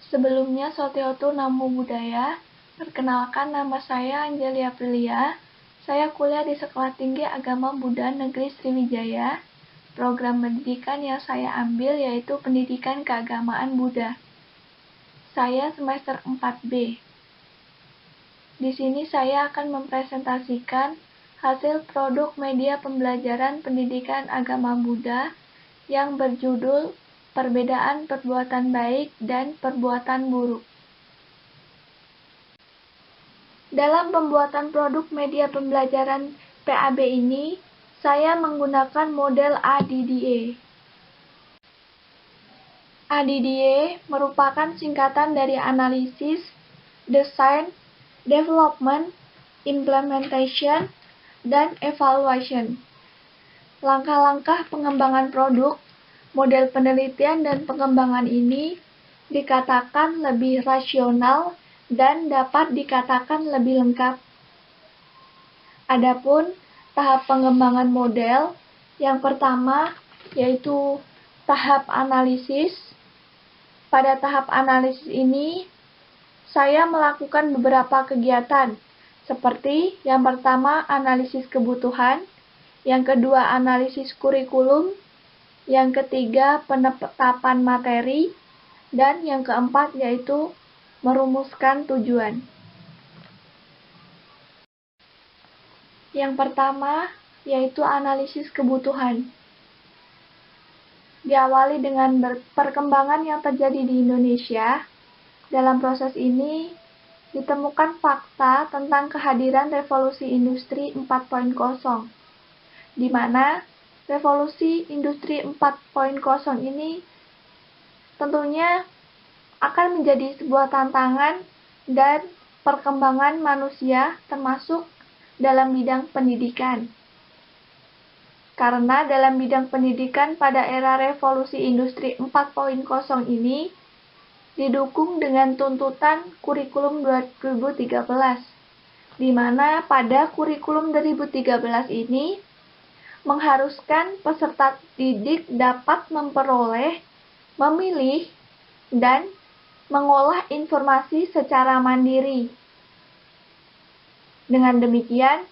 Sebelumnya, Sotiotu Namo Buddhaya. Perkenalkan, nama saya Anjali Aprilia. Saya kuliah di Sekolah Tinggi Agama Buddha Negeri Sriwijaya. Program pendidikan yang saya ambil yaitu Pendidikan Keagamaan Buddha. Saya semester 4B. Di sini saya akan mempresentasikan hasil produk media pembelajaran pendidikan agama Buddha yang berjudul Perbedaan Perbuatan Baik dan Perbuatan Buruk. Dalam pembuatan produk media pembelajaran PAB ini, saya menggunakan model ADDA. ADDA merupakan singkatan dari Analysis, Design, Development, Implementation, dan Evaluation. Langkah-langkah pengembangan produk, model penelitian dan pengembangan ini dikatakan lebih rasional dan dapat dikatakan lebih lengkap. Adapun tahap pengembangan model, yang pertama yaitu tahap analisis. Pada tahap analisis ini, saya melakukan beberapa kegiatan, seperti yang pertama analisis kebutuhan, yang kedua analisis kurikulum, yang ketiga penetapan materi, dan yang keempat yaitu merumuskan tujuan. Yang pertama yaitu analisis kebutuhan. Diawali dengan perkembangan yang terjadi di Indonesia. Dalam proses ini ditemukan fakta tentang kehadiran revolusi industri 4.0, di mana revolusi industri 4.0 ini tentunya akan menjadi sebuah tantangan dan perkembangan manusia termasuk dalam bidang pendidikan. Karena dalam bidang pendidikan pada era revolusi industri 4.0 ini didukung dengan tuntutan kurikulum 2013, di mana pada kurikulum 2013 ini mengharuskan peserta didik dapat memperoleh, memilih, dan mengolah informasi secara mandiri. Dengan demikian,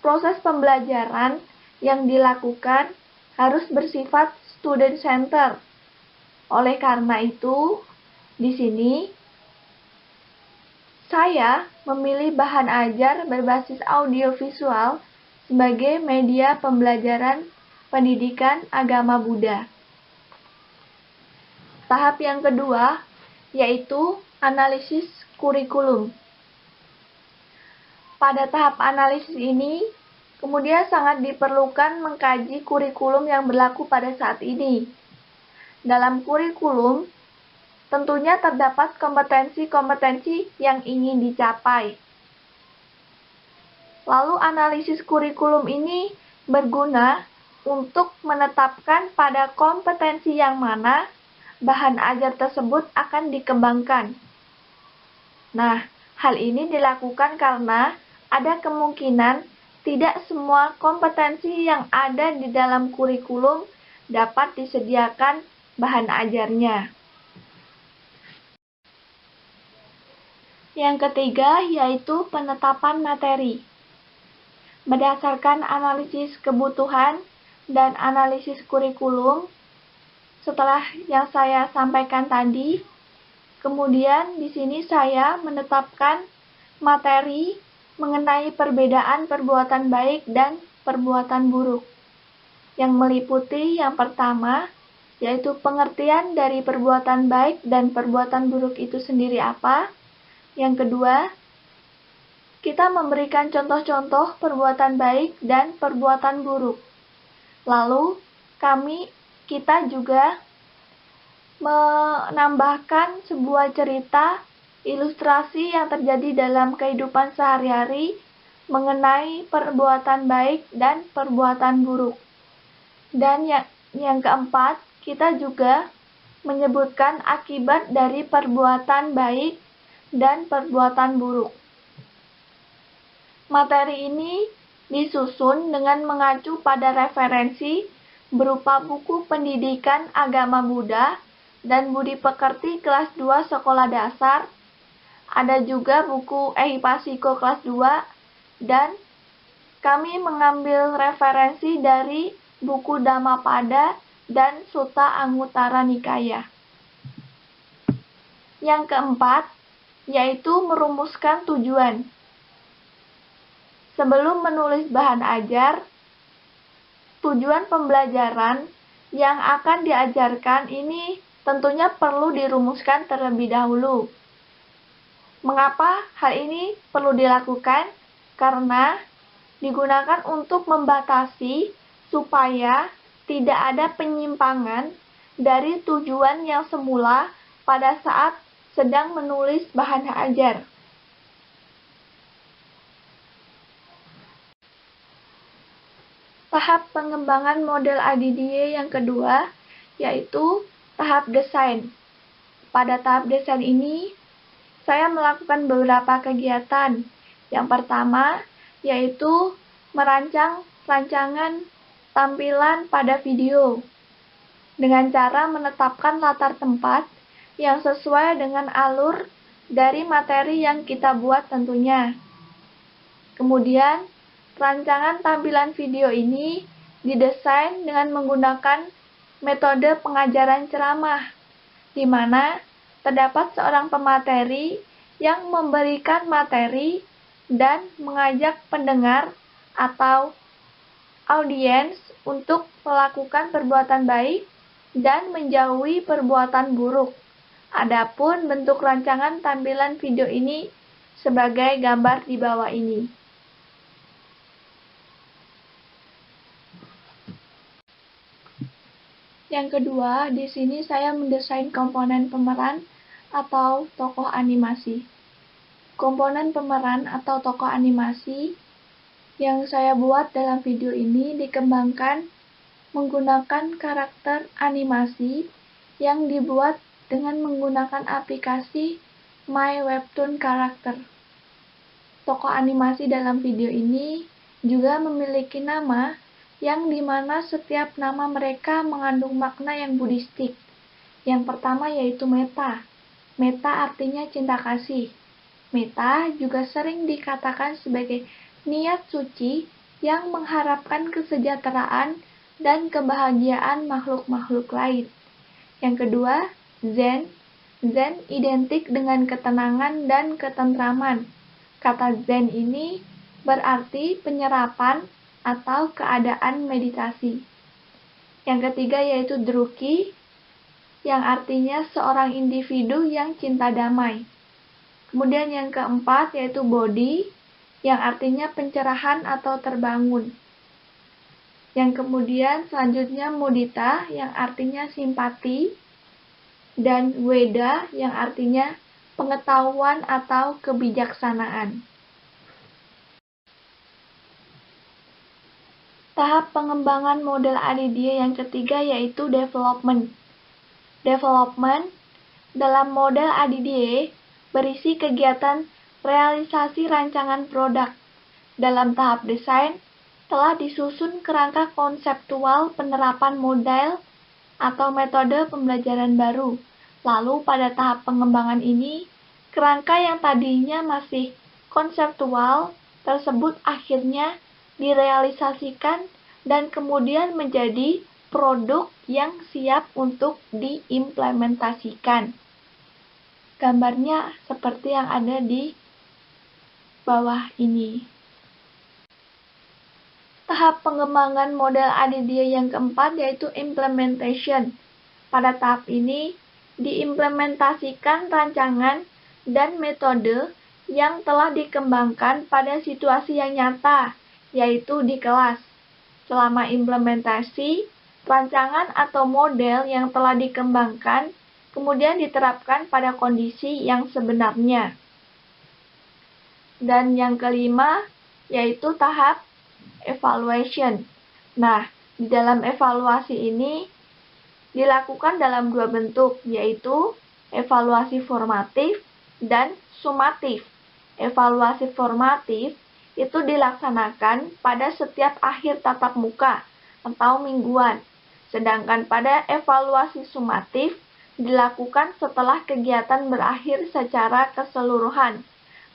proses pembelajaran yang dilakukan harus bersifat student center. Oleh karena itu, di sini saya memilih bahan ajar berbasis audiovisual sebagai media pembelajaran pendidikan agama Buddha. Tahap yang kedua yaitu analisis kurikulum. Pada tahap analisis ini, kemudian sangat diperlukan mengkaji kurikulum yang berlaku pada saat ini. Dalam kurikulum, tentunya terdapat kompetensi-kompetensi yang ingin dicapai. Lalu analisis kurikulum ini berguna untuk menetapkan pada kompetensi yang mana bahan ajar tersebut akan dikembangkan. Nah, hal ini dilakukan karena ada kemungkinan tidak semua kompetensi yang ada di dalam kurikulum dapat disediakan bahan ajarnya. Yang ketiga yaitu penetapan materi. Berdasarkan analisis kebutuhan dan analisis kurikulum, setelah yang saya sampaikan tadi, kemudian di sini saya menetapkan materi mengenai perbedaan perbuatan baik dan perbuatan buruk, yang meliputi yang pertama, yaitu pengertian dari perbuatan baik dan perbuatan buruk itu sendiri apa. Yang kedua, kita memberikan contoh-contoh perbuatan baik dan perbuatan buruk. Lalu, kita juga menambahkan sebuah cerita ilustrasi yang terjadi dalam kehidupan sehari-hari mengenai perbuatan baik dan perbuatan buruk. Dan yang keempat, kita juga menyebutkan akibat dari perbuatan baik dan perbuatan buruk. Materi ini disusun dengan mengacu pada referensi berupa buku pendidikan agama Buddha dan Budi Pekerti kelas 2 sekolah dasar. Ada juga buku Ehipasiko kelas 2, dan kami mengambil referensi dari buku Dhammapada dan Sutta Anguttara Nikaya. Yang keempat, yaitu merumuskan tujuan. Sebelum menulis bahan ajar, tujuan pembelajaran yang akan diajarkan ini tentunya perlu dirumuskan terlebih dahulu. Mengapa hal ini perlu dilakukan? Karena digunakan untuk membatasi supaya tidak ada penyimpangan dari tujuan yang semula pada saat sedang menulis bahan ajar. Tahap pengembangan model ADDIE yang kedua, yaitu tahap desain. Pada tahap desain ini, saya melakukan beberapa kegiatan. Yang pertama, yaitu merancang rancangan tampilan pada video dengan cara menetapkan latar tempat yang sesuai dengan alur dari materi yang kita buat tentunya. Kemudian, rancangan tampilan video ini didesain dengan menggunakan metode pengajaran ceramah, di mana terdapat seorang pemateri yang memberikan materi dan mengajak pendengar atau audiens untuk melakukan perbuatan baik dan menjauhi perbuatan buruk. Adapun bentuk rancangan tampilan video ini sebagai gambar di bawah ini. Yang kedua, di sini saya mendesain komponen pemeran atau tokoh animasi. Komponen pemeran atau tokoh animasi yang saya buat dalam video ini dikembangkan menggunakan karakter animasi yang dibuat dengan menggunakan aplikasi My Webtoon Character. Tokoh animasi dalam video ini juga memiliki nama yang dimana setiap nama mereka mengandung makna yang buddhistik. Yang pertama yaitu Metta. Metta artinya cinta kasih. Metta juga sering dikatakan sebagai niat suci yang mengharapkan kesejahteraan dan kebahagiaan makhluk-makhluk lain. Yang kedua, Zen. Zen identik dengan ketenangan dan ketentraman. Kata Zen ini berarti penyerapan atau keadaan meditasi. Yang ketiga yaitu Druki, yang artinya seorang individu yang cinta damai. Kemudian yang keempat yaitu Bodhi, yang artinya pencerahan atau terbangun. Yang kemudian selanjutnya Mudita, yang artinya simpati, dan Weda, yang artinya pengetahuan atau kebijaksanaan. Tahap pengembangan model ADDIE yang ketiga yaitu development. Development dalam model ADDIE berisi kegiatan realisasi rancangan produk. Dalam tahap desain, telah disusun kerangka konseptual penerapan model atau metode pembelajaran baru. Lalu pada tahap pengembangan ini, kerangka yang tadinya masih konseptual tersebut akhirnya direalisasikan dan kemudian menjadi produk yang siap untuk diimplementasikan. Gambarnya seperti yang ada di bawah ini. Tahap pengembangan model ADDIE yang keempat yaitu implementation. Pada tahap ini, diimplementasikan rancangan dan metode yang telah dikembangkan pada situasi yang nyata, yaitu di kelas. Selama implementasi, rancangan atau model yang telah dikembangkan kemudian diterapkan pada kondisi yang sebenarnya. Dan yang kelima, yaitu tahap evaluation. Nah, di dalam evaluasi ini dilakukan dalam dua bentuk, yaitu evaluasi formatif dan sumatif. Evaluasi formatif itu dilaksanakan pada setiap akhir tatap muka atau mingguan. Sedangkan pada evaluasi sumatif dilakukan setelah kegiatan berakhir secara keseluruhan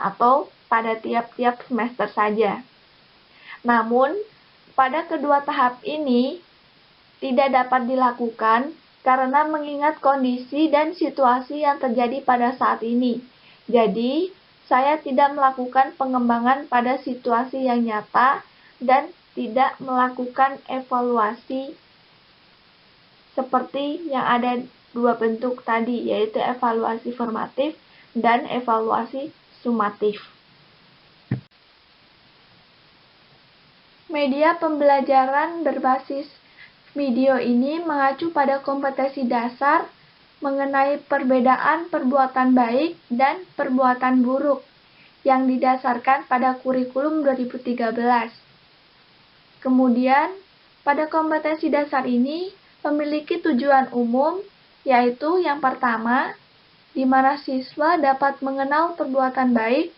atau pada tiap-tiap semester saja. Namun, pada kedua tahap ini tidak dapat dilakukan karena mengingat kondisi dan situasi yang terjadi pada saat ini. Jadi, saya tidak melakukan pengembangan pada situasi yang nyata dan tidak melakukan evaluasi seperti yang ada dua bentuk tadi, yaitu evaluasi formatif dan evaluasi sumatif. Media pembelajaran berbasis video ini mengacu pada kompetensi dasar mengenai perbedaan perbuatan baik dan perbuatan buruk yang didasarkan pada kurikulum 2013. Kemudian, pada kompetensi dasar ini memiliki tujuan umum, yaitu yang pertama, di mana siswa dapat mengenal perbuatan baik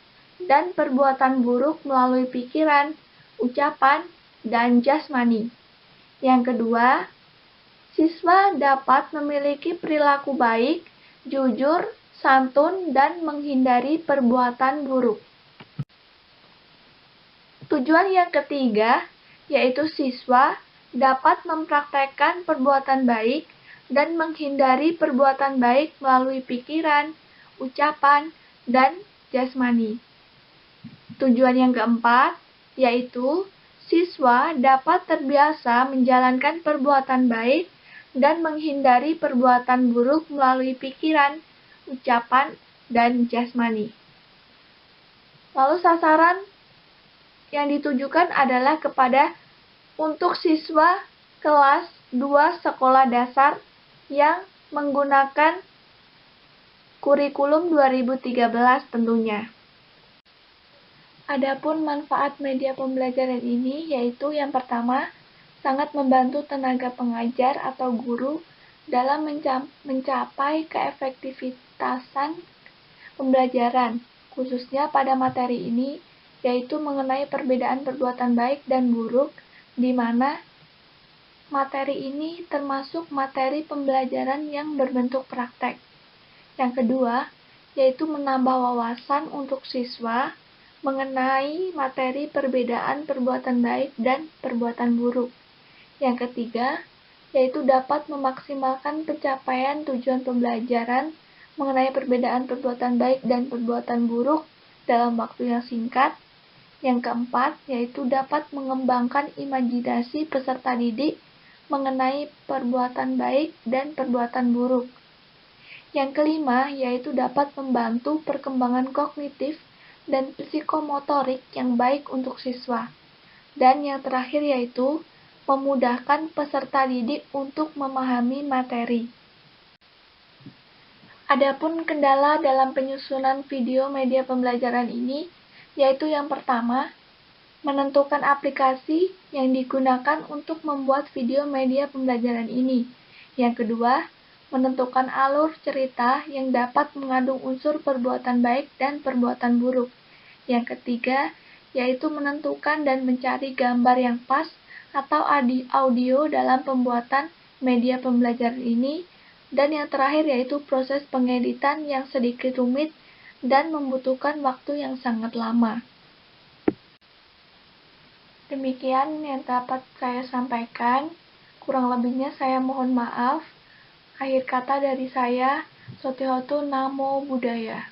dan perbuatan buruk melalui pikiran, ucapan, dan jasmani. Yang kedua, siswa dapat memiliki perilaku baik, jujur, santun, dan menghindari perbuatan buruk. Tujuan yang ketiga, yaitu siswa dapat mempraktekkan perbuatan baik dan menghindari perbuatan baik melalui pikiran, ucapan, dan jasmani. Tujuan yang keempat, yaitu siswa dapat terbiasa menjalankan perbuatan baik dan menghindari perbuatan buruk melalui pikiran, ucapan, dan jasmani. Lalu sasaran yang ditujukan adalah kepada untuk siswa kelas 2 sekolah dasar yang menggunakan kurikulum 2013 tentunya. Adapun manfaat media pembelajaran ini yaitu yang pertama, sangat membantu tenaga pengajar atau guru dalam mencapai keefektivitasan pembelajaran, khususnya pada materi ini, yaitu mengenai perbedaan perbuatan baik dan buruk, di mana materi ini termasuk materi pembelajaran yang berbentuk praktek. Yang kedua, yaitu menambah wawasan untuk siswa mengenai materi perbedaan perbuatan baik dan perbuatan buruk. Yang ketiga, yaitu dapat memaksimalkan pencapaian tujuan pembelajaran mengenai perbedaan perbuatan baik dan perbuatan buruk dalam waktu yang singkat. Yang keempat, yaitu dapat mengembangkan imajinasi peserta didik mengenai perbuatan baik dan perbuatan buruk. Yang kelima, yaitu dapat membantu perkembangan kognitif dan psikomotorik yang baik untuk siswa. Dan yang terakhir yaitu memudahkan peserta didik untuk memahami materi. Adapun kendala dalam penyusunan video media pembelajaran ini, yaitu yang pertama, menentukan aplikasi yang digunakan untuk membuat video media pembelajaran ini. Yang kedua, menentukan alur cerita yang dapat mengandung unsur perbuatan baik dan perbuatan buruk. Yang ketiga, yaitu menentukan dan mencari gambar yang pas atau audio dalam pembuatan media pembelajaran ini. Dan yang terakhir yaitu proses pengeditan yang sedikit rumit dan membutuhkan waktu yang sangat lama. Demikian yang dapat saya sampaikan. Kurang lebihnya saya mohon maaf. Akhir kata dari saya, Sotihotu Namo Buddhaya.